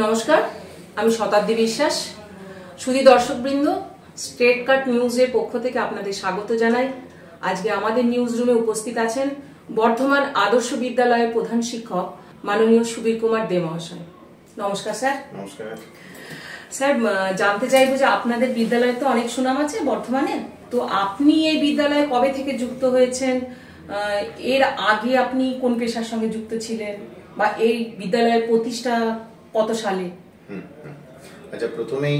নমস্কার, আমি শতাব্দী বিশ্বাস। সুধী দর্শকবৃন্দ, স্ট্রেট কাট নিউজের পক্ষ থেকে আপনাদের স্বাগত জানাই। আজকে আমাদের নিউজ রুমে উপস্থিত আছেন বর্ধমান আদর্শ বিদ্যালয়ের প্রধান শিক্ষক মাননীয় সুবীর কুমার দে মহাশয়। নমস্কার স্যার। নমস্কার স্যার, জানতে চাইবো যে আপনাদের বিদ্যালয়ে তো অনেক সুনাম আছে বর্ধমানে, তো আপনি এই বিদ্যালয়ে কবে থেকে যুক্ত হয়েছেন? এর আগে আপনি কোন পেশার সঙ্গে যুক্ত ছিলেন, বা এই বিদ্যালয়ের প্রতিষ্ঠা কত সালে? আচ্ছা, প্রথমেই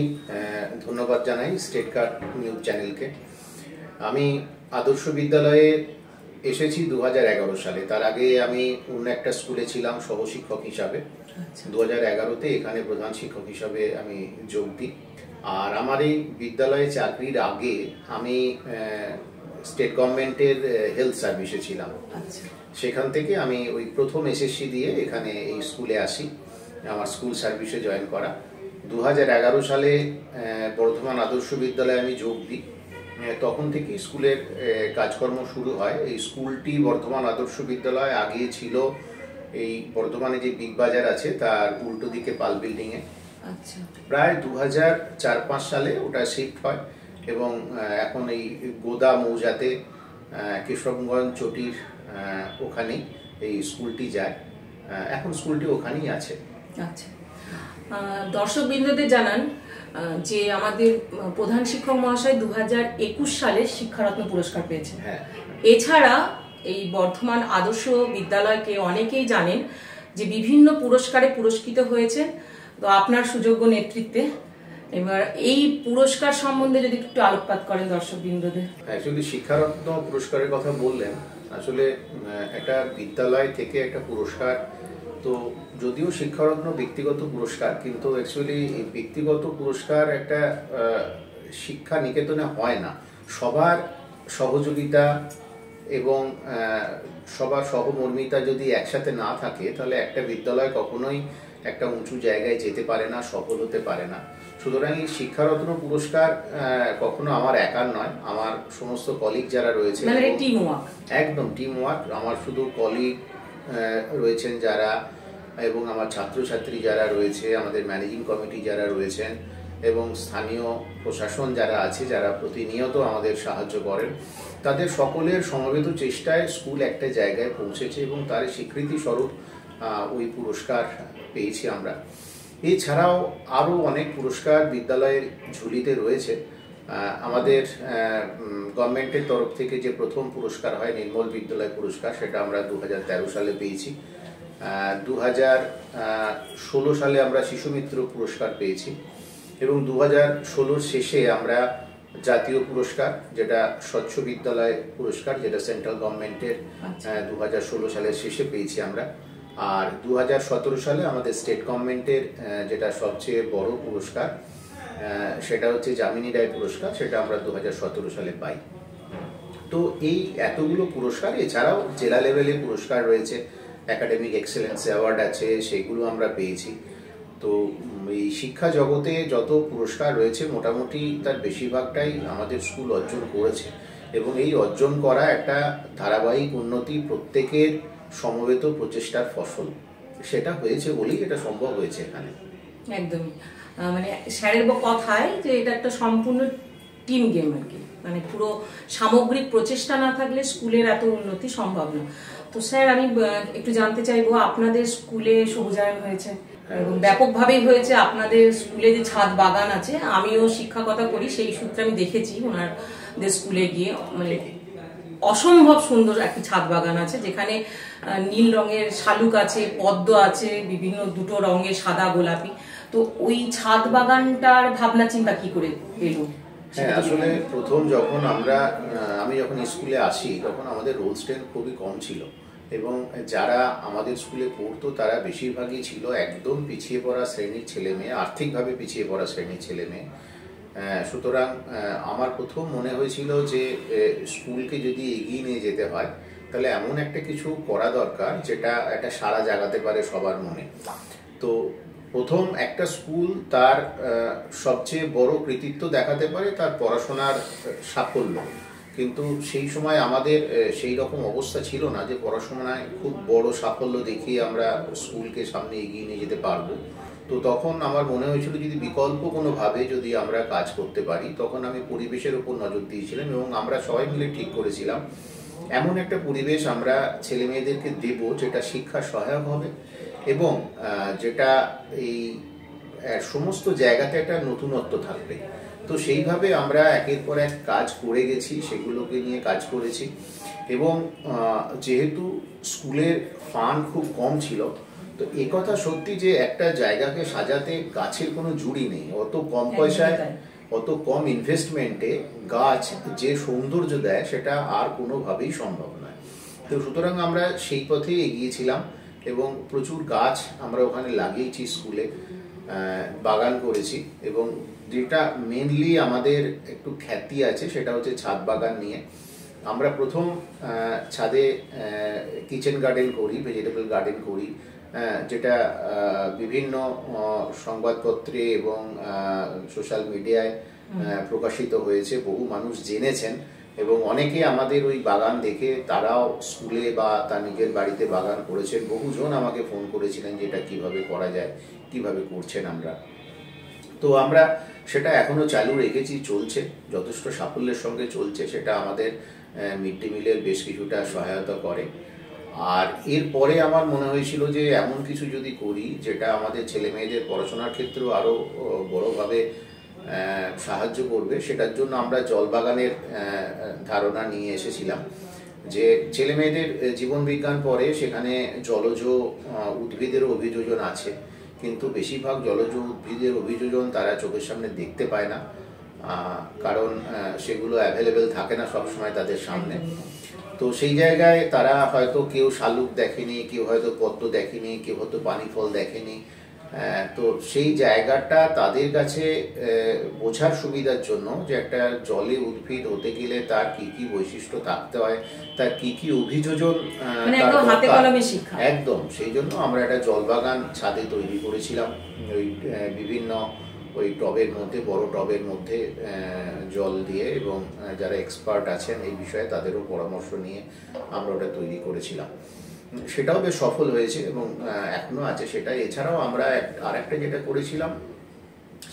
ধন্যবাদ জানাই স্টেট কাট নিউজ চ্যানেলকে। আমি আদর্শ বিদ্যালয়ে এসেছি 2011 সালে। তার আগে আমি অন্য একটা স্কুলে ছিলাম সহশিক্ষক হিসাবে। 2011-তে এখানে প্রধান শিক্ষক হিসাবে আমি যোগ দিই। আর আমার এই বিদ্যালয়ে চাকরির আগে আমি স্টেট গভর্নমেন্টের হেলথ সার্ভিসে ছিলাম। সেখান থেকে আমি ওই প্রথম এসএসসি দিয়ে এখানে এই স্কুলে আসি, আমার স্কুল সার্ভিসে জয়েন করা। 2011 সালে বর্ধমান আদর্শ বিদ্যালয়ে আমি যোগ দিই। তখন থেকে স্কুলের কাজকর্ম শুরু হয়। এই স্কুলটি বর্ধমান আদর্শ বিদ্যালয় আগে ছিল এই বর্ধমানে যে বিগ বাজার আছে তার উল্টো দিকে পাল বিল্ডিংয়ে। প্রায় 2004-05 সালে ওটা শিফট হয় এবং এখন এই গোদা মৌজাতে কেশবগঞ্জ চটির ওখানেই এই স্কুলটি যায়। এখন স্কুলটি ওখানেই আছে। আচ্ছা, দর্শকবৃন্দদের জানান যে আমাদের প্রধান শিক্ষক মহাশয় 2021 সালে শিক্ষারত্ন পুরস্কার পেয়েছেন। এছাড়া এই বর্ধমান আদর্শ বিদ্যালয়কে অনেকেই জানেন যে বিভিন্ন পুরস্কারে পুরস্কৃত হয়েছে। তো আপনার সুযোগ্য নেতৃত্বে এবার এই পুরস্কার সম্বন্ধে যদি একটু আলোকপাত করেন দর্শকবৃন্দদের। অ্যাকচুয়ালি শিক্ষারত্ন পুরস্কারের কথা বললেন, আসলে একটা বিদ্যালয় থেকে একটা পুরস্কার, তো যদিও শিক্ষারত্ন ব্যক্তিগত পুরস্কার, কিন্তু অ্যাকচুয়ালি এই ব্যক্তিগত পুরস্কার একটা শিক্ষা নিকেতনে হয় না। সবার সহযোগিতা এবং সবার সহমর্মিতা যদি একসাথে না থাকে তাহলে একটা বিদ্যালয় কখনোই একটা উঁচু জায়গায় যেতে পারে না, সফল হতে পারে না। সুতরাং এই শিক্ষারত্ন পুরস্কার কখনো আমার একার নয়, আমার সমস্ত কলিগ যারা রয়েছে, একদম টিম ওয়ার্ক। আমার শুধু কলিগ রয়েছেন যারা, এবং আমার ছাত্রছাত্রী যারা রয়েছে, আমাদের ম্যানেজিং কমিটি যারা রয়েছেন, এবং স্থানীয় প্রশাসন যারা আছে, যারা প্রতিনিয়ত আমাদের সাহায্য করেন, তাদের সকলের সমবেত চেষ্টায় স্কুল একটা জায়গায় পৌঁছেছে এবং তার স্বীকৃতি স্বরূপ ওই পুরস্কার পেয়েছি আমরা। এছাড়াও আরও অনেক পুরস্কার বিদ্যালয়ের ঝুলিতে রয়েছে। আমাদের গভর্নমেন্টের তরফ থেকে যে প্রথম পুরস্কার হয় নির্মল বিদ্যালয় পুরস্কার, সেটা আমরা 2013 সালে পেয়েছি। 2016 সালে আমরা শিশুমিত্র পুরস্কার পেয়েছি এবং 2016 শেষে আমরা জাতীয় পুরস্কার, যেটা স্বচ্ছ বিদ্যালয় পুরস্কার, যেটা সেন্ট্রাল গভর্নমেন্টের 2016 সালের শেষে পেয়েছি আমরা। আর 2017 সালে আমাদের স্টেট গভর্নমেন্টের যেটা সবচেয়ে বড় পুরস্কার, সেটা হচ্ছে যামিনী রায় পুরস্কার, সেটা আমরা 2017 সালে পাই। তো এই এতগুলো পুরস্কার, এছাড়াও জেলা লেভেলে পুরস্কার রয়েছে, একাডেমিক এক্সেলেন্স অ্যাওয়ার্ড আছে, সেগুলো আমরা পেয়েছি। তো এই শিক্ষা জগতে যত পুরস্কার রয়েছে মোটামুটি তার বেশিরভাগটাই আমাদের স্কুল অর্জন করেছে, এবং এই অর্জন করা একটা ধারাবাহিক উন্নতি, প্রত্যেকের সমবেত প্রচেষ্টার ফসল। সেটা হয়েছে বলেই এটা সম্ভব হয়েছে এখানে। একদমই, মানে স্যারের কথায় যে এটা একটা সম্পূর্ণ টিম গেম আর কি, মানে পুরো সামগ্রিক প্রচেষ্টা না থাকলে স্কুলের এত উন্নতি সম্ভব না। তো স্যার, আমি একটু জানতে চাইবো, আপনাদের স্কুলে সবুজায়ন হয়েছে এবং ব্যাপকভাবেই হয়েছে। আপনাদের স্কুলে যে ছাদ বাগান আছে, আমিও শিক্ষকতা করি, সেই সূত্রে আমি দেখেছি ওনাদের স্কুলে গিয়ে, মানে অসম্ভব সুন্দর একটি ছাদ বাগান আছে, যেখানে নীল রঙের শালুক আছে, পদ্ম আছে, বিভিন্ন দুটো রঙের, সাদা গোলাপি। তো ওই ছাদ বাগানটার ভাবনা চিন্তা কি করে এলো? হ্যাঁ, আসলে প্রথম যখন আমি যখন স্কুলে আসি তখন আমাদের রোল স্ট্রেন্থ খুবই কম ছিল, এবং যারা আমাদের স্কুলে পড়তো তারা বেশিরভাগই ছিল একদম পিছিয়ে পড়া শ্রেণীর ছেলে মেয়ে, আর্থিকভাবে পিছিয়ে পড়া শ্রেণীর ছেলে মেয়ে। সুতরাং আমার প্রথম মনে হয়েছিল যে স্কুলকে যদি এগিয়ে নিয়ে যেতে হয় তাহলে এমন একটা কিছু করা দরকার যেটা একটা সাড়া জাগাতে পারে সবার মনে। তো প্রথম একটা স্কুল তার সবচেয়ে বড় কৃতিত্ব দেখাতে পারে তার পড়াশোনার সাফল্য, কিন্তু সেই সময় আমাদের সেই রকম অবস্থা ছিল না যে পড়াশোনায় খুব বড় সাফল্য দেখিয়ে আমরা স্কুলকে সামনে এগিয়ে নিয়ে যেতে পারবো। তো তখন আমার মনে হয়েছিল যদি বিকল্প কোনোভাবে যদি আমরা কাজ করতে পারি, তখন আমি পরিবেশের উপর নজর দিয়েছিলাম এবং আমরা সবাই মিলে ঠিক করেছিলাম এমন একটা পরিবেশ আমরা ছেলে মেয়েদেরকে দেব যেটা শিক্ষা সহায়ক হবে এবং যেটা এই সমস্ত জায়গাতে একটা নতুনত্ব থাকবে। তো সেইভাবে আমরা একের পর এক কাজ করে গেছি, সেগুলোকে নিয়ে কাজ করেছি এবং যেহেতু স্কুলের ফান্ড খুব কম ছিল, তো একথা সত্যি যে একটা জায়গাকে সাজাতে গাছের কোনো জুড়ি নেই। অত কম পয়সায়, অত কম ইনভেস্টমেন্টে গাছ যে সৌন্দর্য দেয় সেটা আর কোনোভাবেই সম্ভব নয়। তো সুতরাং আমরা সেই পথেই এগিয়েছিলাম এবং প্রচুর গাছ আমরা ওখানে লাগিয়েছি, স্কুলে বাগান করেছি এবং যেটা মেনলি আমাদের একটু খ্যাতি আছে সেটা হচ্ছে ছাদ বাগান নিয়ে। আমরা প্রথম ছাদে কিচেন গার্ডেন করি, ভেজিটেবল গার্ডেন করি, যেটা বিভিন্ন সংবাদপত্রে এবং সোশ্যাল মিডিয়ায় প্রকাশিত হয়েছে, বহু মানুষ জেনেছেন এবং অনেকে আমাদের ওই বাগান দেখে তারাও স্কুলে বা তার নিজের বাড়িতে বাগান করেছেন। বহুজন আমাকে ফোন করেছিলেন যে এটা কিভাবে করা যায়, কিভাবে করছেন আমরা। তো আমরা সেটা এখনো চালু রেখেছি, চলছে, যথেষ্ট সাফল্যের সঙ্গে চলছে। সেটা আমাদের মিড ডে মিলের বেশ কিছুটা সহায়তা করে। আর এরপরে আমার মনে হয়েছিল যে এমন কিছু যদি করি যেটা আমাদের ছেলে মেয়েদের পড়াশোনার ক্ষেত্রেও আরো বড়ভাবে সাহায্য করবে, সেটার জন্য আমরা জলবাগানের ধারণা নিয়ে এসেছিলাম। যে ছেলে মেয়েদের জীবন বিজ্ঞান পড়ে, সেখানে জলজ উদ্ভিদের অভিযোজন আছে, কিন্তু বেশিরভাগ জলজ উদ্ভিদের অভিযোজন তারা চোখের সামনে দেখতে পায় না, কারণ সেগুলো অ্যাভেলেবেল থাকে না সবসময় তাদের সামনে। তো সেই জায়গায় তারা হয়তো কেউ শালুক দেখেনি, কেউ হয়তো পদ্ম দেখেনি, কেউ হয়তো পানি ফল দেখেনি। তো সেই জায়গাটা তাদের কাছে বোঝার সুবিধার জন্য যে একটা জলে উদ্ভিদ হতে গেলে তার কি কি বৈশিষ্ট্য থাকতে হয়, তার কি কি অভিযোজন, একদম সেই জন্য আমরা একটা জলবাগান ছাদে তৈরি করেছিলাম। ওই বিভিন্ন ওই টবের মধ্যে, বড় টবের মধ্যে জল দিয়ে এবং যারা এক্সপার্ট আছেন এই বিষয়ে তাদেরও পরামর্শ নিয়ে আমরা ওটা তৈরি করেছিলাম। সেটাও বেশ সফল হয়েছে এবং এখনো আছে সেটা। এছাড়াও আমরা আরেকটা যেটা করেছিলাম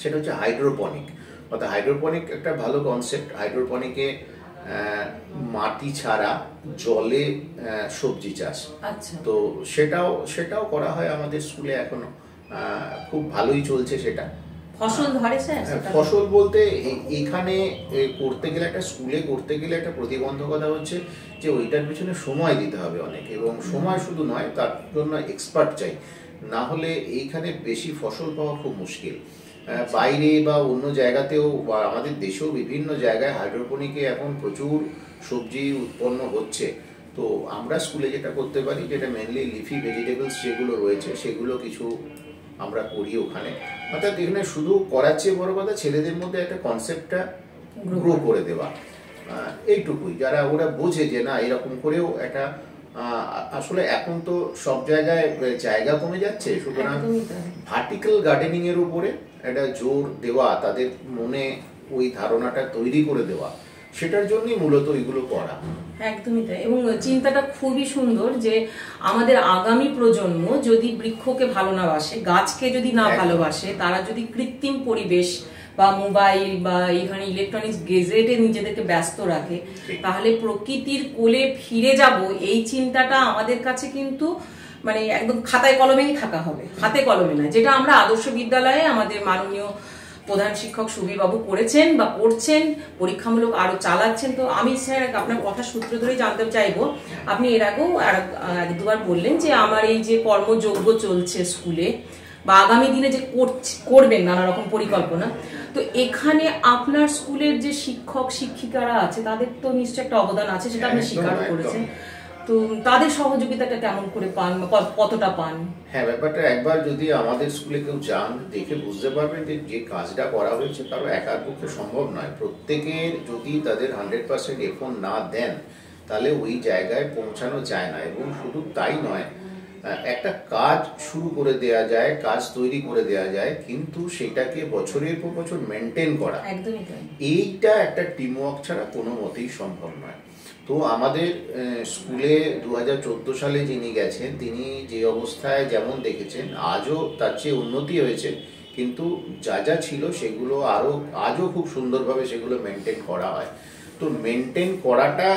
সেটা হচ্ছে হাইড্রোপনিক। অর্থাৎ হাইড্রোপনিক একটা ভালো কনসেপ্ট। হাইড্রোপনিকে মাটি ছাড়া জলে সবজি চাষ। তো সেটাও করা হয় আমাদের স্কুলে এখনো, খুব ভালোই চলছে সেটা। ফসল ধরে স্যার? ফসল বলতে এখানে করতে গেলে, একটা স্কুলে করতে গেলে একটা প্রতিবন্ধকতা হচ্ছে যে ওইটার পিছনে সময় দিতে হবে অনেক, এবং সময় শুধু নয়, তার জন্য এক্সপার্ট চাই, না হলে এইখানে বেশি ফসল পাওয়া খুব মুশকিল। বাইরে বা অন্য জায়গাতেও বা আমাদের দেশেও বিভিন্ন জায়গায় হাইড্রোপনিকে এখন প্রচুর সবজি উৎপন্ন হচ্ছে। তো আমরা স্কুলে যেটা করতে পারি, যেটা মেনলি লিফি ভেজিটেবলস যেগুলো রয়েছে সেগুলো কিছু আমরা করি ওখানে। অর্থাৎ এখানে শুধু করার চেয়ে বড় কথা ছেলেদের মধ্যে একটা কনসেপ্টটা গ্রো করে দেওয়া, এইটুকুই। যারা ওরা বোঝে যে না এরকম করেও একটা, আসলে এখন তো সব জায়গায় জায়গা কমে যাচ্ছে, সুতরাং ভার্টিক্যাল গার্ডেনিং এর উপরে একটা জোর দেওয়া, তাদের মনে ওই ধারণাটা তৈরি করে দেওয়া, সেটার জন্যই মূলত এগুলো করা। একদমই তাই। এবং চিন্তাটা খুবই সুন্দর যে আমাদের আগামী প্রজন্ম যদি বৃক্ষকে ভালো না বাসে, গাছকে যদি না ভালোবাসে, তারা যদি কৃত্রিম পরিবেশ বা মোবাইল বা এখানে ইলেকট্রনিক্স গেজেটে নিজেদেরকে ব্যস্ত রাখে, তাহলে প্রকৃতির কোলে ফিরে যাব এই চিন্তাটা আমাদের কাছে কিন্তু মানে একদম খাতায় কলমেই থাকা হবে, হাতে কলমে না। যেটা আমরা আদর্শ বিদ্যালয়ে আমাদের মাননীয় প্রধান শিক্ষক সুবীর বাবু করেছেন বা করছেন, পরীক্ষামূলক আরো চালাচ্ছেন। তো আমি স্যার আপনার কথা সূত্র ধরেই জানতে চাইবো, আপনি এর আগেও এক দুবার বললেন যে আমার এই যে কর্মযজ্ঞ চলছে স্কুলে বা আগামী দিনে যে করবেন নানা রকম পরিকল্পনা, তো এখানে আপনার স্কুলের যে শিক্ষক শিক্ষিকারা আছে তাদের তো নিশ্চয় একটা অবদান আছে, সেটা আপনি স্বীকার করেছেন। তো তাদের সহযোগিতাটা কেমন করে পান, কতটা পান? হ্যাঁ, ব্যাপারটা একবার যদি আমাদের স্কুলে কেউ যান, দেখে বুঝতে পারবেন যে যে কাজটা করা হয়েছে কারো একার পক্ষে সম্ভব নয়। প্রত্যেকের যদি তাদের 100% এফোর্ট না দেন তাহলে ওই জায়গায় পৌঁছানো যায় না। এবং শুধু তাই নয়, একটা কাজ শুরু করে দেয়া যায়, কাজ তৈরি করে দেয়া যায়, কিন্তু সেটাকে বছরের পর বছর মেনটেন করা, এইটা একটা টিম ওয়ার্ক ছাড়া কোনো মতেই সম্ভব নয়। তো আমাদের স্কুলে 2014 সালে যিনি গেছেন, তিনি যে অবস্থায় যেমন দেখেছেন, আজও তার চেয়ে উন্নতি হয়েছে, কিন্তু যা যা ছিল সেগুলো আজও খুব সুন্দরভাবে সেগুলো মেনটেন করা হয়। তো মেনটেন করাটা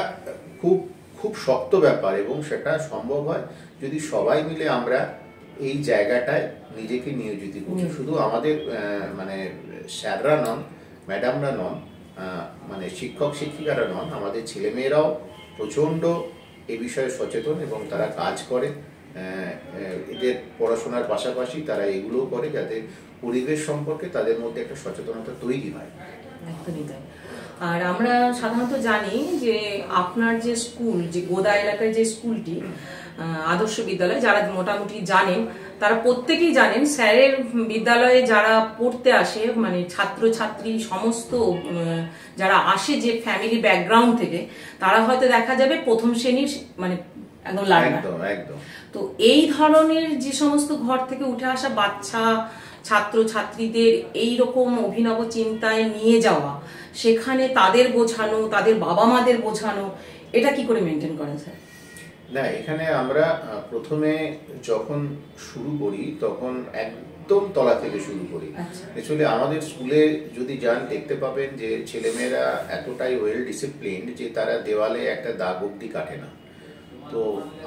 খুব খুব শক্ত ব্যাপার, এবং সেটা সম্ভব হয় যদি সবাই মিলে আমরা এই জায়গাটায় নিজেকে নিয়োজিত করি। শুধু আমাদের মানে স্যাররা নন, ম্যাডামরা নন, মানে শিক্ষক শিক্ষিকারা নন, আমাদের ছেলেমেয়েরাও প্রচণ্ড এ বিষয়ে সচেতন এবং তারা কাজ করে। এদের পড়াশোনার পাশাপাশি তারা এগুলোও করে যাতে পরিবেশ সম্পর্কে তাদের মধ্যে একটা সচেতনতা তৈরি হয়। একদমই তাই। আর আমরা সাধারণত জানি যে আপনার যে স্কুল, যে গোদা এলাকায় যে স্কুলটি আদর্শ বিদ্যালয়, যারা মোটামুটি জানেন তারা প্রত্যেকেই জানেন স্যারের বিদ্যালয়ে যারা পড়তে আসে, মানে ছাত্রছাত্রী সমস্ত যারা আসে যে ফ্যামিলি ব্যাকগ্রাউন্ড থেকে, তারা হয়তো দেখা যাবে প্রথম শ্রেণীর মানে একদম লার্নার। তো এই ধরনের যে সমস্ত ঘর থেকে উঠে আসা বাচ্চা ছাত্র ছাত্রীদের এইরকম অভিনব চিন্তায় নিয়ে যাওয়া, সেখানে তাদের বোঝানো, তাদের বাবা মাদের বোঝানো, এটা কি করে মেনটেন করেন স্যার? না, এখানে আমরা প্রথমে যখন শুরু করি তখন একদম তলা থেকে শুরু করি। অ্যাকচুয়ালি আমাদের স্কুলে যদি যান দেখতে পাবেন যে ছেলেমেয়েরা এতটাই ওয়েল ডিসিপ্লিনড যে তারা দেওয়ালে একটা দাগ অব্দি কাটে না। তো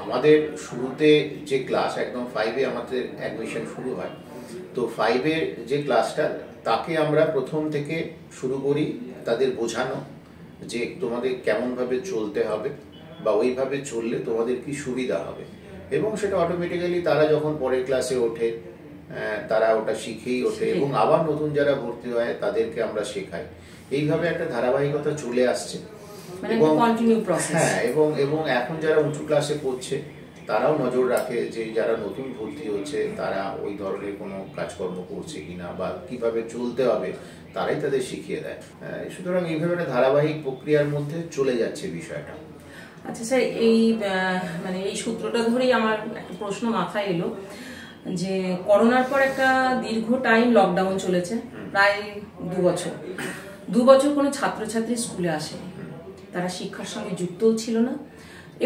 আমাদের শুরুতে যে ক্লাস, একদম 5-এ আমাদের অ্যাডমিশন শুরু হয়, তো 5-এর যে ক্লাসটা তাকে আমরা প্রথম থেকে শুরু করি তাদের বোঝানো যে তোমাদের কেমনভাবে চলতে হবে বা ওইভাবে চললে তোমাদের কি সুবিধা হবে, এবং সেটা অটোমেটিক্যালি তারা যখন পরের ক্লাসে ওঠে তারা ওটা শিখেই ওঠে, এবং আবার নতুন যারা ভর্তি হয় তাদেরকে আমরা শেখাই। এইভাবে একটা ধারাবাহিকতা চলে আসছে। হ্যাঁ, এবং এখন যারা উঁচু ক্লাসে পড়ছে তারাও নজর রাখে যে যারা নতুন ভর্তি হচ্ছে তারা ওই ধরনের কোনো কাজকর্ম করছে কিনা বা কিভাবে চলতে হবে তারাই তাদের শিখিয়ে দেয়। সুতরাং এইভাবে একটা ধারাবাহিক প্রক্রিয়ার মধ্যে চলে যাচ্ছে বিষয়টা। আচ্ছা স্যার, এই মানে এই সূত্রটা ধরেই আমার একটা প্রশ্ন মাথায় এলো যে করোনার পর একটা দীর্ঘ টাইম লকডাউন চলেছে, প্রায় 2 বছর কোনো ছাত্রছাত্রী স্কুলে আসেনি, তারা শিক্ষার সঙ্গে যুক্তও ছিল না,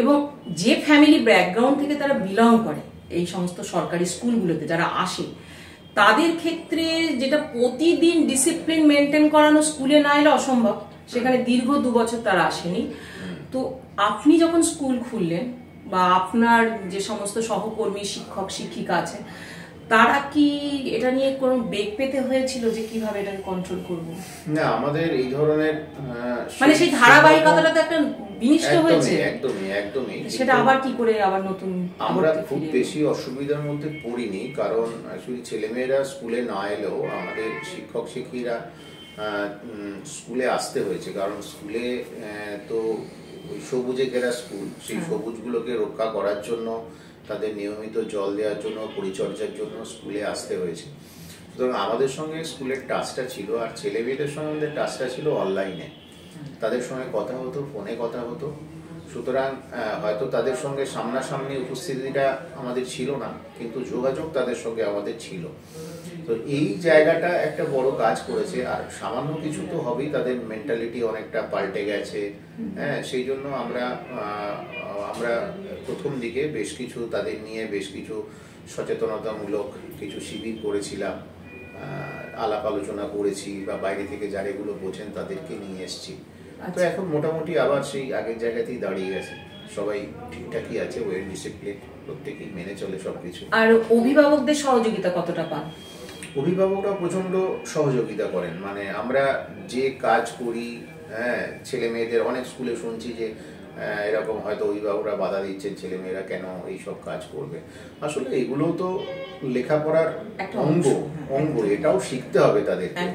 এবং যে ফ্যামিলি ব্যাকগ্রাউন্ড থেকে তারা বিলং করে এই সমস্ত সরকারি স্কুলগুলোতে যারা আসে, তাদের ক্ষেত্রে যেটা প্রতিদিন ডিসিপ্লিন মেনটেন করানো স্কুলে না এলে অসম্ভব, সেখানে দীর্ঘ 2 বছর তারা আসেনি। তো আপনি যখন স্কুল খুললেন বা আপনার যে সমস্ত সহকর্মী শিক্ষক শিক্ষিকা আছে, তারা কি এটা নিয়ে কোনো বেগ পেতে হয়েছিল যে কিভাবে এটাকে কন্ট্রোল করব? না, আমাদের এই ধরনের মানে সেই ধারাবাহিকতাটা তো একটা বিনিষ্ট হয়েছে। একদমই সেটা আবার কি করে আবার নতুন, আমরা খুব বেশি অসুবিধার মধ্যে পড়িনি, কারণ আসলে ছেলেমেয়েরা স্কুলে না এলেও আমাদের শিক্ষক শিক্ষিরা স্কুলে আসতে হয়েছে, কারণ স্কুলে তো ওই সবুজে ঘেরা স্কুল, সেই সবুজগুলোকে রক্ষা করার জন্য, তাদের নিয়মিত জল দেওয়ার জন্য, পরিচর্যার জন্য স্কুলে আসতে হয়েছে। সুতরাং আমাদের সঙ্গে স্কুলের টাচটা ছিল, আর ছেলে মেয়েদের সঙ্গে আমাদের টাচটা ছিল অনলাইনে, তাদের সঙ্গে কথা হতো, ফোনে কথা হতো। সুতরাং হয়তো তাদের সঙ্গে সামনাসামনি উপস্থিতিটা আমাদের ছিল না, কিন্তু যোগাযোগ তাদের সঙ্গে আমাদের ছিল। তো এই জায়গাটা একটা বড় কাজ করেছে, আর সামান্য কিছু তো হবেই, তাদের মেন্টালিটি অনেকটা পাল্টে গেছে। হ্যাঁ, সেই জন্য আমরা প্রথম দিকে বেশ কিছু তাদের নিয়ে বেশ কিছু সচেতনতামূলক কিছু শিবির করেছিলাম, আলাপ আলোচনা করেছি, বা বাইরে থেকে যারা এগুলো বোঝেন তাদেরকে নিয়ে এসেছি। তো এখন মোটামুটি আবার সেই আগের জায়গাতেই দাঁড়িয়ে গেছে, সবাই ঠিকঠাকই আছে, ওয়েল ডিসিপ্লিন, প্রত্যেকেই মেনে চলে সবকিছু। আর অভিভাবকদের সহযোগিতা কতটা পান? অভিভাবকরা প্রচন্ড সহযোগিতা করেন, মানে আমরা যে কাজ করি, হ্যাঁ, ছেলে মেয়েদের অনেক স্কুলে শুনছি যে এরকম হয়তো অভিভাবকরা বাধা দিচ্ছেন ছেলেমেয়েরা কেন এইসব কাজ করবে। আসলে এগুলো তো লেখাপড়ার অঙ্গ, এটাও শিখতে হবে তাদেরকে।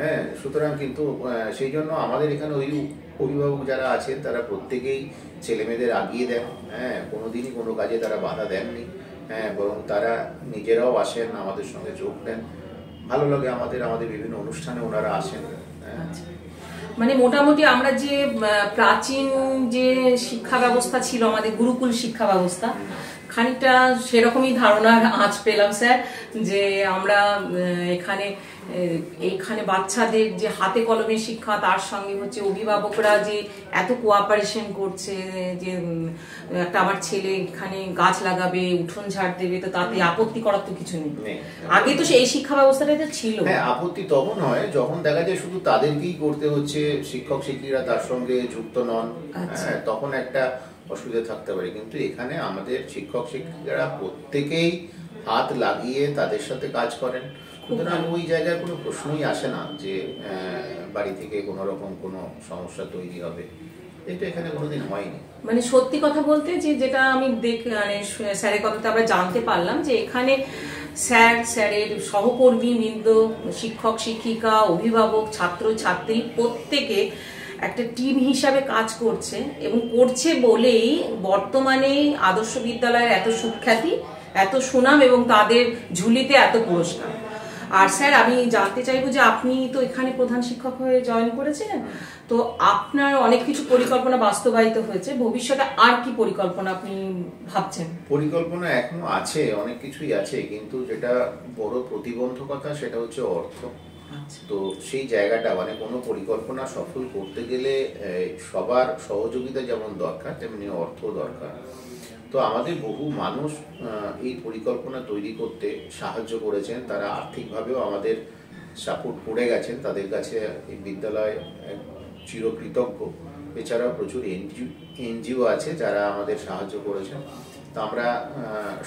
হ্যাঁ, সুতরাং কিন্তু সেই জন্য আমাদের এখানে ওই অভিভাবক যারা আছেন তারা প্রত্যেকেই ছেলেমেয়েদের আগিয়ে দেন। হ্যাঁ, কোনোদিনই কোনো কাজে তারা বাধা দেননি। হ্যাঁ, বরং তারা নিজেরাও আসেন, আমাদের সঙ্গে যোগ দেন। ভালো লাগে আমাদের বিভিন্ন অনুষ্ঠানে ওনারা আসেন। মানে মোটামুটি আমরা যে প্রাচীন যে শিক্ষা ব্যবস্থা ছিল আমাদের গুরুকুল শিক্ষা ব্যবস্থা, খানিকটা সেরকমই ধারণার আঁচ পেলাম স্যার, যে আমরা এইখানে বাচ্চাদের যে হাতে কলমে শিক্ষা, তার সঙ্গে হচ্ছে অভিভাবকরা যে এত কোঅপারেশন করছে, যে একটা আমার ছেলে এখানে গাছ লাগাবে, উঠোন ঝাড় দেবে, তো তাতে আপত্তি করার তো কিছু নেই। আগে তো এই শিক্ষা ব্যবস্থাটা ছিল। হ্যাঁ, আপত্তি তখন হয় যখন দেখা যায় শুধু তাদেরকেই করতে হচ্ছে, শিক্ষক শিক্ষিকারা তার সঙ্গে যুক্ত নন, তখন একটা অসুবিধা থাকতে পারে। কিন্তু এখানে আমাদের শিক্ষক শিক্ষিকারা প্রত্যেকেই হাত লাগিয়ে তাদের সাথে কাজ করেন, সুতরাং ওই জায়গায় কোনো প্রশ্নই আসে না যে বাড়ি থেকে কোনো রকম কোনো সমস্যা তৈরি হবে, এটা এখানে কোনোদিন হয়নি। মানে সত্যি কথা বলতে যেটা আমি মানে স্যারের কথাতে আমরা জানতে পারলাম যে এখানে স্যারের সহকর্মী বৃন্দ, শিক্ষক শিক্ষিকা, অভিভাবক, ছাত্র ছাত্রী প্রত্যেকে একটা টিম হিসাবে কাজ করছে, এবং করছে বলেই বর্তমানে আদর্শ বিদ্যালয়ের এত সুখ্যাতি, এত সুনাম, এবং তাদের ঝুলিতে এত পুরস্কার। আর স্যার আমি জানতে চাইবো যে আপনি তো এখানে প্রধান শিক্ষক হয়ে জয়েন করেছিলেন, তো আপনার অনেক কিছু পরিকল্পনা বাস্তবায়িত হয়েছে, ভবিষ্যতে আর কি পরিকল্পনা আপনি ভাবছেন? পরিকল্পনা এখনো আছে, অনেক কিছুই আছে, কিন্তু যেটা বড় প্রতিবন্ধকতা সেটা হচ্ছে অর্থ। তো সেই জায়গাটা মানে কোনো পরিকল্পনা সফল করতে গেলে সবার সহযোগিতা যেমন দরকার, তেমনি অর্থ দরকার। তো আমাদের বহু মানুষ এই পরিকল্পনা তৈরি করতে সাহায্য করেছেন, তারা আর্থিকভাবেও আমাদের সাপোর্ট করে গেছেন, তাদের কাছে এই বিদ্যালয় চিরকৃতজ্ঞ। এছাড়াও প্রচুর এনজিও আছে যারা আমাদের সাহায্য করেছেন, তো আমরা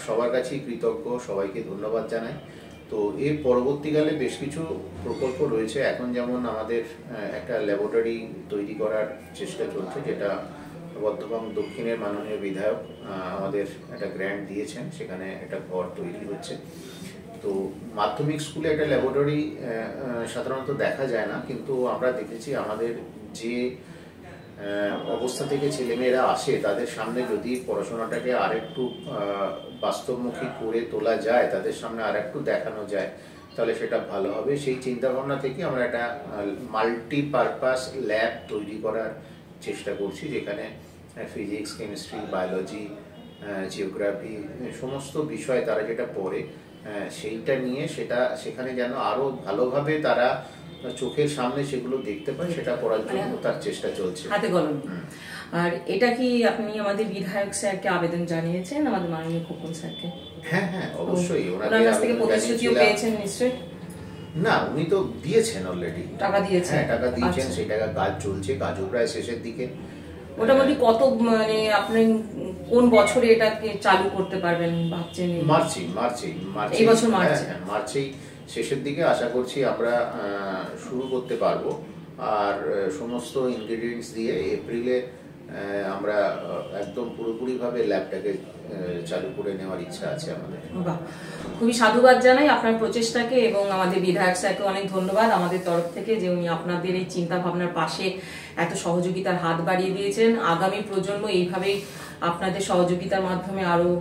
সবার কাছেই কৃতজ্ঞ, সবাইকে ধন্যবাদ জানাই। তো এর পরবর্তীকালে বেশ কিছু প্রকল্প রয়েছে। এখন যেমন আমাদের একটা ল্যাবরেটরি তৈরি করার চেষ্টা চলছে, যেটা বর্ধমান দক্ষিণের মাননীয় বিধায়ক আমাদের একটা গ্র্যান্ট দিয়েছেন, সেখানে একটা ঘর তৈরি হচ্ছে। তো মাধ্যমিক স্কুলে একটা ল্যাবরেটরি সাধারণত দেখা যায় না, কিন্তু আমরা দেখেছি আমাদের যে অবস্থা থেকে ছেলেমেয়েরা আসে তাদের সামনে যদি পড়াশোনাটাকে আরেকটু বাস্তবমুখী করে তোলা যায়, তাদের সামনে আরেকটু দেখানো যায়, তাহলে সেটা ভালো হবে। সেই চিন্তাভাবনা থেকে আমরা একটা মাল্টিপারপাস ল্যাব তৈরি করার চেষ্টা করছি, যেখানে ফিজিক্স, কেমিস্ট্রি, বায়োলজি, জিওগ্রাফি সমস্ত বিষয় তারা যেটা পড়ে সেইটা নিয়ে সেখানে যেন আরো ভালোভাবে তারা চোখের সামনে সেগুলো দেখতে পায়, সেটা করার জন্য তার চেষ্টা চলছে হাতে কলমে। আর এটা কি আপনি আমাদের বিধায়ক স্যারকে আবেদন জানিয়েছেন, আমাদের মাননীয় খোকন স্যারকে? হ্যাঁ হ্যাঁ, অবশ্যই। ওনার কাছ থেকে প্রতিশ্রুতিও পেয়েছেন নিশ্চয়ই? না, উনি তো দিয়েছেন, অলরেডি টাকা দিয়েছেন। হ্যাঁ, টাকা দিয়েছেন, সেই টাকা কাজ চলছে, কাজও প্রায় শেষের দিকে। মোটামুটি কত, মানে আপনি কোন বছরে এটাকে চালু করতে পারবেন ভাবছেন? এই বছর মার্চেই শেষের দিকে আশা করছি আমরা শুরু করতে পারবো। আর সমস্ত ইনগ্রেডিয়েন্টস দিয়ে এপ্রিলে আমরা একদম পুরোপুরিভাবে ল্যাবটাকে চালু করে নেওয়ার ইচ্ছা আছে আমাদের। বাহ, খুবই সাধুবাদ জানাই আপনার প্রচেষ্টাকে, এবং আমাদের বিধায়ক স্যারকে অনেক ধন্যবাদ আমাদের তরফ থেকে, যে উনি আপনাদের এই চিন্তা ভাবনার পাশে এত সহযোগিতার হাত বাড়িয়ে দিয়েছেন। আগামী প্রজন্ম এইভাবেই আপনাদের সহযোগিতার মাধ্যমে আরো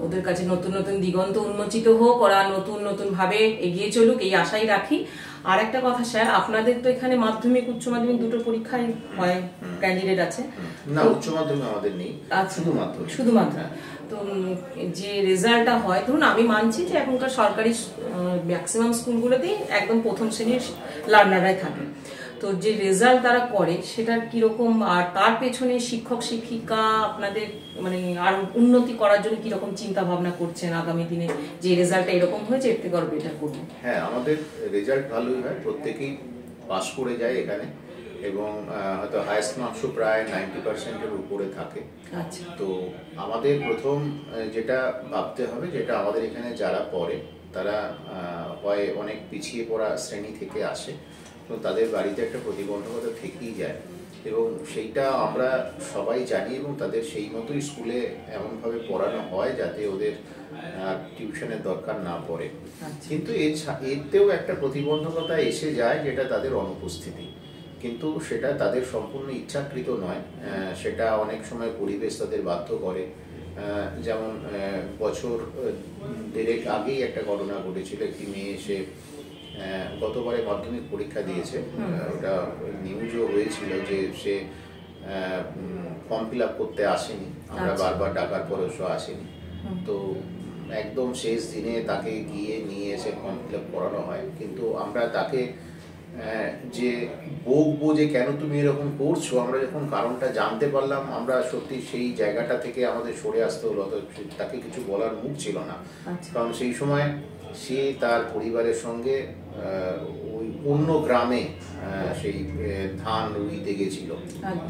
ওদের কাছে নতুন নতুন দিগন্ত উন্মোচিত হোক, ওরা নতুন নতুন ভাবে এগিয়ে চলুক, এই আশাই রাখি। আর একটা কথা স্যার, আপনাদের তো এখানে মাধ্যমিক উচ্চ মাধ্যমিক দুটো পরীক্ষাই হয়, ক্যান্ডিডেট আছে না? উচ্চ মাধ্যমিক আমাদের নেই, শুধুমাত্র। তো যে রেজাল্টটা হয়, ধরুন আমি মানছি যে এখনকার সরকারি ম্যাক্সিমাম স্কুলগুলোতেই একদম প্রথম শ্রেণীর লার্নাররাই থাকে, তো যে রেজাল্ট তারা করে সেটার কিরকম, আর তার পেছনে শিক্ষক শিক্ষিকা আপনাদের মানে আর উন্নতি করার জন্য কিরকম চিন্তা ভাবনা করছেন আগামী দিনে, যে রেজাল্টটা এরকম হয়েছে এর থেকে আরো বেটার করবো? হ্যাঁ, আমাদের রেজাল্ট ভালোই হয়, প্রত্যেকেই পাস করে যায় এখানে, এবং হয়তো হাইয়েস্ট মার্কসও প্রায় 90%-এর উপরে থাকে। আচ্ছা, তো আমাদের প্রথম যেটা ভাবতে হবে, যেটা আমাদের এখানে যারা পড়ে তারা হয় অনেক পিছিয়ে পড়া শ্রেণী থেকে আসে, তো তাদের বাড়িতে একটা প্রতিবন্ধকতা থেকেই যায়, এবং সেইটা আমরা সবাই জানি, এবং তাদের সেই মতোই স্কুলে এমনভাবে পড়ানো হয় যাতে ওদের টিউশনের দরকার না পড়ে। কিন্তু এতেও একটা প্রতিবন্ধকতা এসে যায়, যেটা তাদের অনুপস্থিতি, কিন্তু সেটা তাদের সম্পূর্ণ ইচ্ছাকৃত নয়, সেটা অনেক সময় পরিবেশ তাদের বাধ্য করে। যেমন বছর দেড়েক আগেই একটা ঘটনা ঘটেছিল, একটি মেয়ে এসে গতবারে মাধ্যমিক পরীক্ষা দিয়েছে, ওটা নিউজও হয়েছিল যে সে ফর্ম ফিল আপ করতে আসেনি, আমরা বারবার ডাকার পরেও সে আসেনি। তো একদম শেষ দিনে তাকে গিয়ে নিয়ে এসে ফর্ম ফিল আপ করানো হয়, কিন্তু আমরা তাকে যে বকবো যে কেন তুমি এরকম করছো, আমরা যখন কারণটা জানতে পারলাম আমরা সত্যি সেই জায়গাটা থেকে আমাদের সরে আসতে হলো। তাকে কিছু বলার মুখ ছিল না, কারণ সেই সময় সে তার পরিবারের সঙ্গে ওই অন্য গ্রামে সেই ধান রুইতে গেছিল।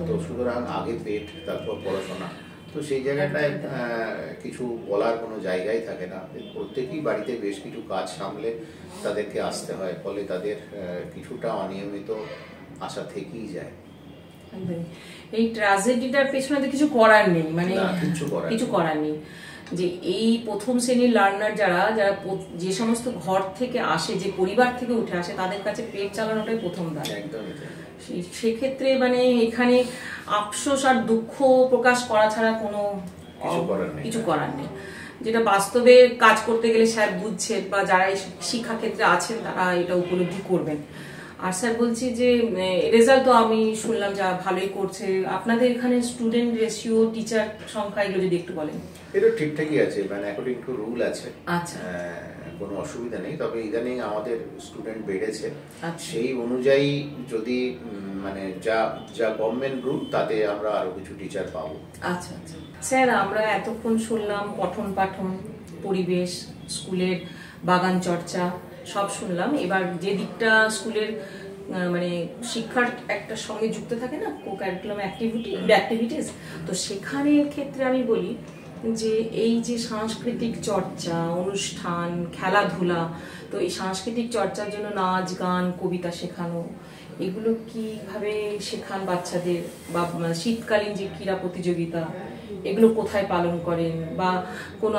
তো সুতরাং আগে পেট তারপর পড়াশোনা, তো সেই জায়গাটায় কিছু বলার কোনো জায়গাই থাকে না। প্রত্যেকেই বাড়িতে বেশ কিছু কাজ সামলে তাদেরকে আসতে হয়, ফলে তাদের কিছুটা অনিয়মিত আসা থেকেই যায়। এই ট্র্যাজেডিটার পেছনে তো কিছু করার নেই, মানে কিছু করার নেই যে এই প্রথম শ্রেণীর লার্নার যারা যারা যে সমস্ত ঘর থেকে আসে, যে পরিবার থেকে উঠে আসে, তাদের কাছে পেট চালানোটাই প্রথম দায়। সেক্ষেত্রে মানে এখানে আফসোস আর দুঃখ প্রকাশ করা ছাড়া কোনো কিছু করার নেই। যেটা বাস্তবে কাজ করতে গেলে স্যার বুঝছেন, বা যারা এই শিক্ষাক্ষেত্রে আছেন তারা এটা উপলব্ধি করবেন। আর স্যার বলছি যে রেজাল্ট তো আমি শুনলাম যা ভালোই করছে, আপনাদের এখানে স্টুডেন্ট রেশিও, টিচার সংখ্যা এগুলো যদি একটু বলেন। এটা ঠিকঠাকই আছে, মানে অ্যাকর্ডিং টু রুল আছে, কোনো অসুবিধা নেই। তবে ইদানিং আমাদের স্টুডেন্ট বেড়েছে, সেই অনুযায়ী যদি মানে যা যা গভর্নমেন্ট রুল তাতে আমরা আরো কিছু টিচার পাবো। আচ্ছা আচ্ছা স্যার, আমরা এতক্ষণ শুনলাম পঠন পাঠন, পরিবেশ, স্কুলের বাগান চর্চা সব শুনলাম। এবার যে দিকটা স্কুলের মানে শিক্ষার একটা সঙ্গে যুক্ত থাকে না, কো কারিকুলাম অ্যাক্টিভিটিস, তো সেখানের ক্ষেত্রে আমি বলি যে এই যে সাংস্কৃতিক চর্চা, অনুষ্ঠান, খেলাধুলা, তো এই সাংস্কৃতিক চর্চার জন্য নাচ, গান, কবিতা শেখানো, এগুলো কিভাবে শেখান বাচ্চাদের? বা শীতকালীন যে ক্রীড়া প্রতিযোগিতা, এগুলো কোথায় পালন করেন? বা কোনো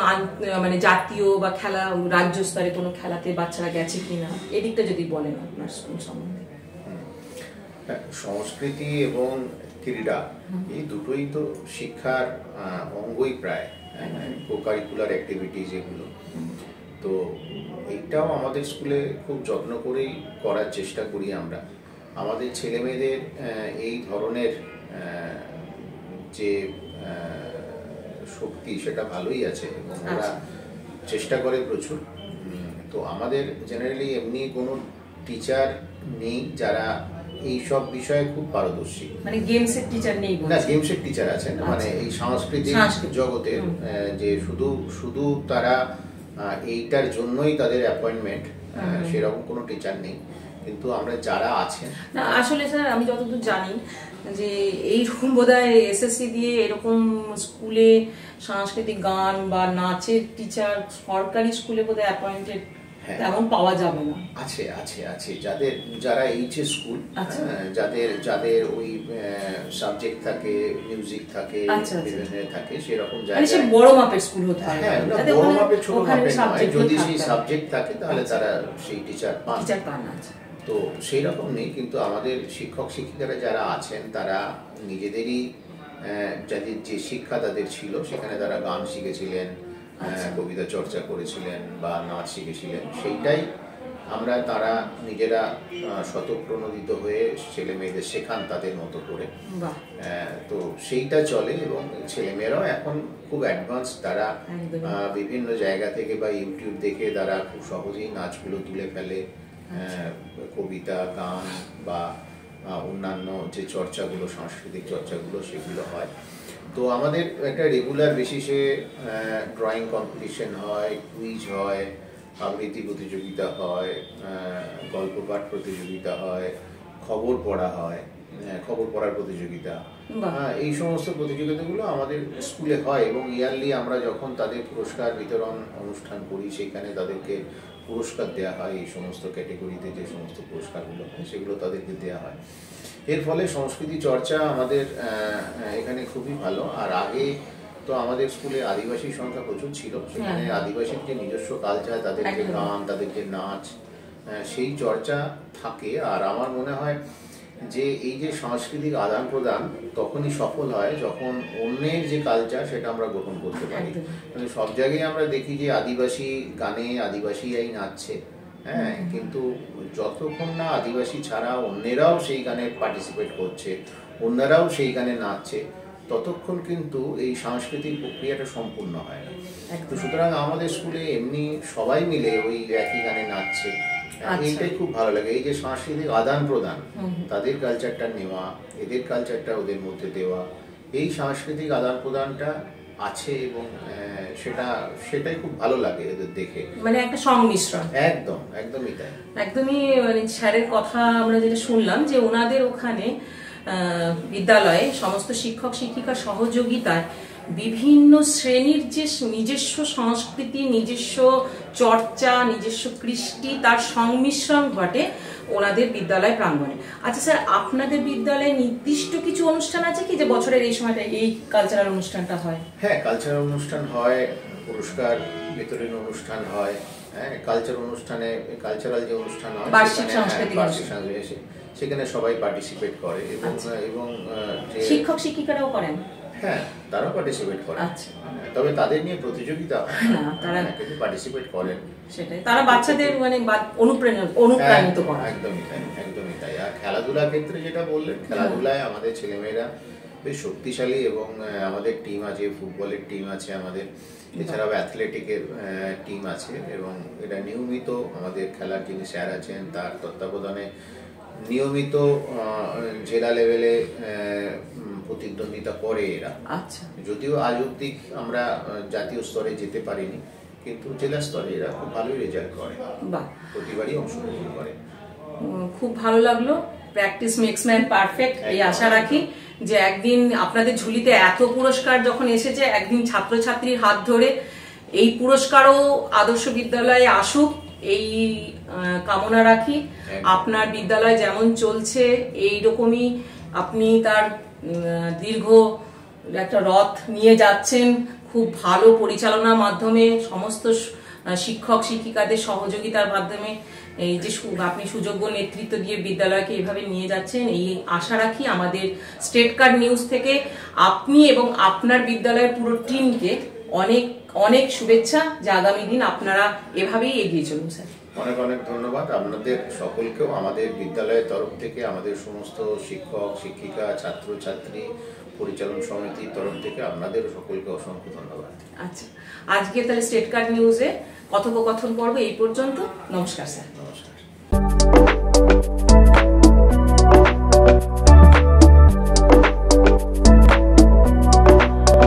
মানে জাতীয় বা খেলা, রাজ্য স্তরে কোনো খেলাতে বাচ্চারা গেছে কিনা, এদিকটা যদি বলেন আপনার স্কুল সম্বন্ধে। সংস্কৃতি এবং ক্রীড়া এই দুটোই তো শিক্ষার অঙ্গই প্রায়, কো কারিকুলার অ্যাক্টিভিটিস এগুলো। তো এইটাও আমাদের স্কুলে খুব যত্ন করেই করার চেষ্টা করি আমরা। আমাদের ছেলে মেয়েদের এই ধরনের যে শক্তি সেটা ভালোই আছে এবং ওরা চেষ্টা করে প্রচুর। তো আমাদের জেনারেলি এমনি কোনো টিচার নেই যারা এই সব বিষয়ে খুব পারদর্শী, মানে গেমসের টিচার নেই না, গেমসের টিচার আছেন, মানে এই সাংস্কৃতিক জগতের যে শুধু তারা এইটার জন্যই তাদের অ্যাপয়েন্টমেন্ট, সেরকম কোনো টিচার নেই। কিন্তু আমরা যারা আছেন, না আসলে স্যার আমি যতদূর জানি যে এইরকম বোধহয় এসএসসি দিয়ে এরকম স্কুলে সাংস্কৃতিক গান বা নাচের টিচার সরকারি স্কুলে বোধহয় অ্যাপয়েন্টেড তেমন পাওয়া যাবে না। আছে আছে আছে যারা এইচএস স্কুল, যাদের ওই সাবজেক্ট থাকে, মিউজিক থাকে, বিভিন্ন থাকে, সেরকম জায়গায় বড় মাপের স্কুল হতে হয়। হ্যাঁ, বড় মাপের ছোট মাপের নয়, যদি সেই সাবজেক্ট থাকে তাহলে তারা সেই টিচার পান। তো সেই রকম নেই, কিন্তু আমাদের শিক্ষক শিক্ষিকারা যারা আছেন তারা নিজেদেরই যাদের যে শিক্ষা তাদের ছিল সেখানে তারা গান শিখেছিলেন, কবিতা চর্চা করেছিলেন বা নাচ শিখেছিলেন, সেইটাই তারা নিজেরা স্বতঃপ্রণোদিত হয়ে ছেলে মেয়েদের শেখান তাদের মতো করে। তো সেইটা চলে এবং ছেলেমেয়েরাও এখন খুব অ্যাডভান্স, তারা বিভিন্ন জায়গা থেকে বা ইউটিউব দেখে তারা খুব সহজেই নাচগুলো তুলে ফেলে, কবিতা, গান বা অন্যান্য যে চর্চাগুলো, সাংস্কৃতিক চর্চাগুলো, সেগুলো হয়। তো আমাদের একটা রেগুলার বেসিসে ড্রয়িং কম্পিটিশন হয়, কুইজ হয়, আবৃত্তি প্রতিযোগিতা হয়, গল্প পাঠ প্রতিযোগিতা হয়, খবর পড়ার প্রতিযোগিতা, এই সমস্ত প্রতিযোগিতাগুলো আমাদের স্কুলে হয়। এবং ইয়ারলি আমরা যখন তাদের পুরস্কার বিতরণ অনুষ্ঠান করি সেখানে তাদেরকে পুরস্কার দেওয়া হয়। এই সমস্ত ক্যাটেগরিতে যে সমস্ত পুরস্কারগুলো হয় সেগুলো তাদেরকে দেওয়া হয়। এর ফলে সংস্কৃতি চর্চা আমাদের এখানে খুবই ভালো। আর আগে তো আমাদের স্কুলে আদিবাসীর সংখ্যা প্রচুর ছিল, সেখানে আদিবাসীর যে নিজস্ব কালচার, তাদের যে গান, তাদের যে নাচ, সেই চর্চা থাকে। আর আমার মনে হয় যে এই যে সাংস্কৃতিক আদান প্রদান তখনই সফল হয় যখন অন্যের যে কালচার সেটা আমরা গ্রহণ করতে পারি। মানে সব জায়গায় আমরা দেখি যে আদিবাসী গানে আদিবাসীরাই নাচছে, হ্যাঁ, কিন্তু যতক্ষণ না আদিবাসী ছাড়া অন্যেরাও সেই গানে পার্টিসিপেট করছে, অন্যরাও সেই গানে নাচছে, ততক্ষণ কিন্তু এই সাংস্কৃতিক প্রক্রিয়াটা সম্পূর্ণ হয় না। তো সুতরাং আমাদের স্কুলে এমনি সবাই মিলে ওই একই গানে নাচছে, এইটাই খুব ভালো লাগে। এই যে সাংস্কৃতিক আদান প্রদান, তাদের কালচারটা নেওয়া, এদের কালচারটা ওদের মধ্যে দেওয়া, এই সাংস্কৃতিক আদান প্রদানটা আছে এবং সেটাই খুব ভালো লাগে এদের দেখে, মানে একটা সংমিশ্রণ। একদমই তাই, একদমই। মানে স্যারের কথা আমরা যেটা শুনলাম যে ওনাদের ওখানে বিদ্যালয়ে সমস্ত শিক্ষক শিক্ষিকার সহযোগিতায় বিভিন্ন শ্রেণীর যে নিজস্ব সংস্কৃতি, নিজস্ব চর্চা, নিজস্ব কৃষ্টি, তার সংমিশ্রণ ঘটে ওনাদের বিদ্যালয় প্রাঙ্গণে। আচ্ছা স্যার, আপনাদের বিদ্যালয়ে নির্দিষ্ট কিছু অনুষ্ঠান আছে কি যে বছরের এই সময়টা এই কালচারাল অনুষ্ঠানটা হয়? হ্যাঁ, কালচারাল অনুষ্ঠান হয়, পুরস্কার বিতরণ অনুষ্ঠান হয়, হ্যাঁ, কালচারাল যে অনুষ্ঠান হয় বার্ষিক সাংস্কৃতিক সেখানে সবাই পার্টিসিপেট করে এবং শিক্ষক শিক্ষিকারাও করেন? হ্যাঁ, তারাও পার্টিসিপেট করে। আচ্ছা, তবে তাদের নিয়ে প্রতিযোগিতা হয় না, তারা কিন্তু পার্টিসিপেট করেন। সেটাই, তারা বাচ্চাদের মানে অনুপ্রাণিত করে। একদমই তাই। আর খেলাধুলার ক্ষেত্রে যেটা বললেন, খেলাধুলায় আমাদের ছেলেমেয়েরা বেশ শক্তিশালী এবং আমাদের টিম আছে, ফুটবলের টিম আছে আমাদের, এছাড়াও অ্যাথলেটিকের টিম আছে এবং এটা নিয়মিত আমাদের খেলার যিনি স্যার আছেন তার তত্ত্বাবধানে নিয়মিত জেলা লেভেলে প্রতিদ্বন্দ্বিতা করে এরা। আচ্ছা, যদিও আজ অব্দি আমরা জাতীয় স্তরে যেতে পারিনি, কিন্তু জেলা স্তরে এরা খুব ভালোই রেজাল্ট করে, প্রতিবারই অংশগ্রহণ করে। খুব ভালো লাগলো। প্র্যাকটিস মেক্স ম্যান পারফেক্ট, এই আশা রাখি যে একদিন আপনাদের ঝুলিতে এত পুরস্কার যখন এসেছে, একদিন ছাত্রছাত্রীর হাত ধরে এই পুরস্কারও আদর্শ বিদ্যালয়ে আসুক, এই কামনা রাখি। আপনার বিদ্যালয় যেমন চলছে এই রকমই আপনি তার দীর্ঘ একটা রথ নিয়ে যাচ্ছেন, খুব ভালো পরিচালনার মাধ্যমে, সমস্ত শিক্ষক শিক্ষিকাদের সহযোগিতার মাধ্যমে এই যে আপনি সুযোগ্য নেতৃত্ব দিয়ে বিদ্যালয়কে এইভাবে নিয়ে যাচ্ছেন, এই আশা রাখি। আমাদের স্টেট কার্ড নিউজ থেকে আপনি এবং আপনার বিদ্যালয়ের পুরো টিমকে অনেক অনেক শুভেচ্ছা যে আগামী দিন আপনারা এভাবেই এগিয়ে চলুন স্যার। অনেক অনেক ধন্যবাদ আপনাদের সকলকেও, আমাদের বিদ্যালয়ের তরফ থেকে, আমাদের সমস্ত শিক্ষক শিক্ষিকা, ছাত্রছাত্রী, পরিচালন সমিতির তরফ থেকে আপনাদের সকলকে অসংখ্য ধন্যবাদ। আচ্ছা, আজকে তাহলে স্টেট কার্ড নিউজে কথোপকথন পর্ব এই পর্যন্ত। নমস্কার স্যার। নমস্কার।